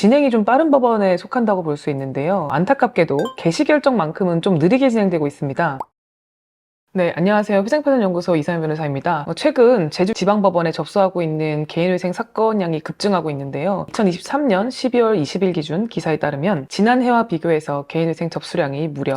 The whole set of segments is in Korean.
진행이 좀 빠른 법원에 속한다고 볼 수 있는데요. 안타깝게도 개시 결정만큼은 좀 느리게 진행되고 있습니다. 네, 안녕하세요. 회생파산연구소 이상현 변호사입니다. 최근 제주지방법원에 접수하고 있는 개인회생 사건량이 급증하고 있는데요. 2023년 12월 20일 기준 기사에 따르면 지난해와 비교해서 개인회생 접수량이 무려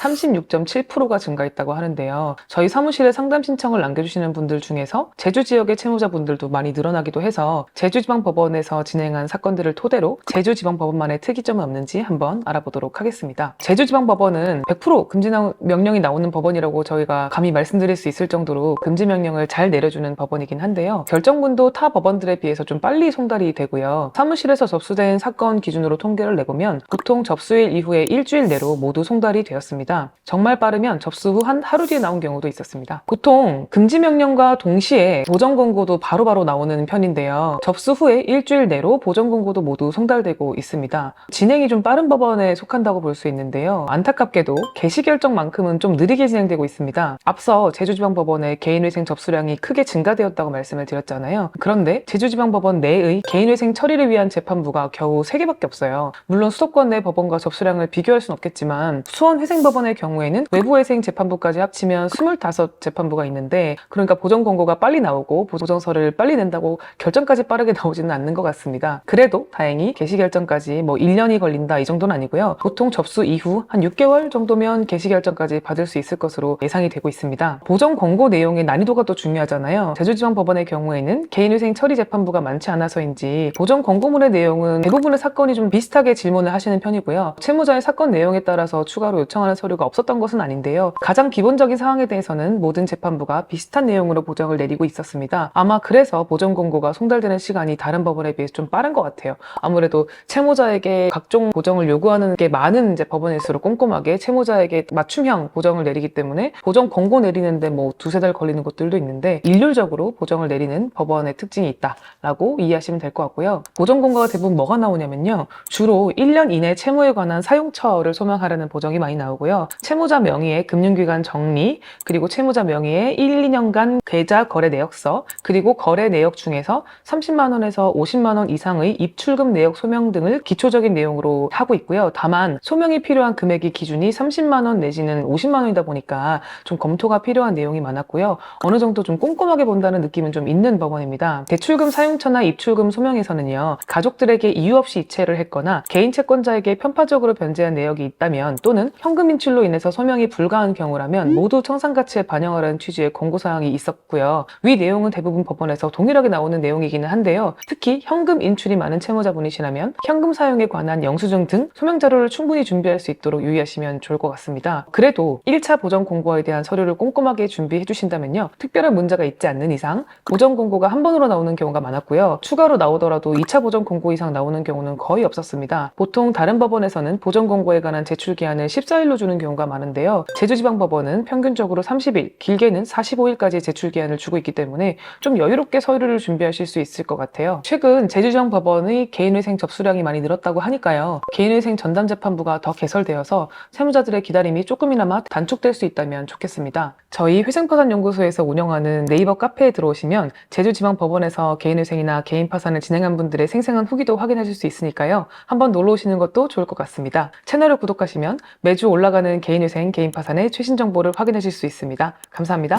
36.7%가 증가했다고 하는데요. 저희 사무실에 상담 신청을 남겨주시는 분들 중에서 제주 지역의 채무자분들도 많이 늘어나기도 해서 제주지방법원에서 진행한 사건들을 토대로 제주지방법원만의 특이점은 없는지 한번 알아보도록 하겠습니다. 제주지방법원은 100% 금지 명령이 나오는 법원이라고 저희가 감히 말씀드릴 수 있을 정도로 금지 명령을 잘 내려주는 법원이긴 한데요. 결정문도 타 법원들에 비해서 좀 빨리 송달이 되고요. 사무실에서 접수된 사건 기준으로 통계를 내보면 보통 접수일 이후에 일주일 내로 모두 송달이 되었습니다. 정말 빠르면 접수 후 한 하루 뒤에 나온 경우도 있었습니다. 보통 금지 명령과 동시에 보전 권고도 바로바로 나오는 편인데요. 접수 후에 일주일 내로 보전 권고도 모두 송달되고 있습니다. 진행이 좀 빠른 법원에 속한다고 볼 수 있는데요. 안타깝게도 개시 결정만큼은 좀 느리게 진행되고 있습니다. 앞서 제주지방법원의 개인회생 접수량이 크게 증가되었다고 말씀을 드렸잖아요. 그런데 제주지방법원 내의 개인회생 처리를 위한 재판부가 겨우 3개밖에 없어요. 물론 수도권 내 법원과 접수량을 비교할 수는 없겠지만 수원회생법원의 경우에는 외부회생 재판부까지 합치면 25재판부가 있는데, 그러니까 보전 권고가 빨리 나오고 보정서를 빨리 낸다고 결정까지 빠르게 나오지는 않는 것 같습니다. 그래도 다행히 개시 결정까지 1년이 걸린다 이 정도는 아니고요. 보통 접수 이후 한 6개월 정도면 개시 결정까지 받을 수 있을 것으로 예상이 되고 있습니다. 보전 권고 내용의 난이도가 또 중요하잖아요. 제주지방법원의 경우에는 개인회생 처리 재판부가 많지 않아서인지 보전 권고문의 내용은 대부분의 사건이 좀 비슷하게 질문을 하시는 편이고요. 채무자의 사건 내용에 따라서 추가로 요청하는 서류가 없었던 것은 아닌데요. 가장 기본적인 사항에 대해서는 모든 재판부가 비슷한 내용으로 보정을 내리고 있었습니다. 아마 그래서 보전 권고가 송달되는 시간이 다른 법원에 비해서 좀 빠른 것 같아요. 아무래도 채무자에게 각종 보정을 요구하는 게 많은 법원일수록 꼼꼼하게 채무자에게 맞춤형 보정을 내리기 때문에 보정 권고 내리는데 2-3달 걸리는 것들도 있는데 일률적으로 보정을 내리는 법원의 특징이 있다라고 이해하시면 될 것 같고요. 보정 권고가 대부분 뭐가 나오냐면요. 주로 1년 이내 채무에 관한 사용처를 소명하라는 보정이 많이 나오고요. 채무자 명의의 금융기관 정리, 그리고 채무자 명의의 1, 2년간 계좌 거래 내역서, 그리고 거래 내역 중에서 30만 원에서 50만 원 이상의 입출금 내역 소명 등을 기초적인 내용으로 하고 있고요. 다만 소명이 필요한 금액이 기준이 30만 원 내지는 50만 원이다 보니까 좀 검토가 필요한 내용이 많았고요. 어느 정도 좀 꼼꼼하게 본다는 느낌은 좀 있는 법원입니다. 대출금 사용처나 입출금 소명에서는요, 가족들에게 이유 없이 이체를 했거나 개인 채권자에게 편파적으로 변제한 내역이 있다면, 또는 현금 인출로 인해서 소명이 불가한 경우라면 모두 청산가치에 반영하라는 취지의 권고사항이 있었고요. 위 내용은 대부분 법원에서 동일하게 나오는 내용이기는 한데요. 특히 현금 인출이 많은 채무자분이시라면 현금 사용에 관한 영수증 등 소명 자료를 충분히 준비할 수 있도록 유의하시면 좋을 것 같습니다. 그래도 1차 보전 권고에 대한 서류를 꼼꼼하게 준비해 주신다면요, 특별한 문제가 있지 않는 이상 보전 권고가 한 번으로 나오는 경우가 많았고요. 추가로 나오더라도 2차 보전 권고 이상 나오는 경우는 거의 없었습니다. 보통 다른 법원에서는 보전 권고에 관한 제출 기한을 14일로 주는 경우가 많은데요. 제주지방법원은 평균적으로 30일, 길게는 45일까지 제출 기한을 주고 있기 때문에 좀 여유롭게 서류를 준비하실 수 있을 것 같아요. 최근 제주지방법원의 개인회생 접수량이 많이 늘었다고 하니까요. 개인회생 전담재판부가 더 개설되어서 채무자들의 기다림이 조금이나마 단축될 수 있다면 좋겠습니다. 저희 회생파산연구소에서 운영하는 네이버 카페에 들어오시면 제주지방법원에서 개인회생이나 개인파산을 진행한 분들의 생생한 후기도 확인하실 수 있으니까요. 한번 놀러 오시는 것도 좋을 것 같습니다. 채널을 구독하시면 매주 올라가는 개인회생, 개인파산의 최신 정보를 확인하실 수 있습니다. 감사합니다.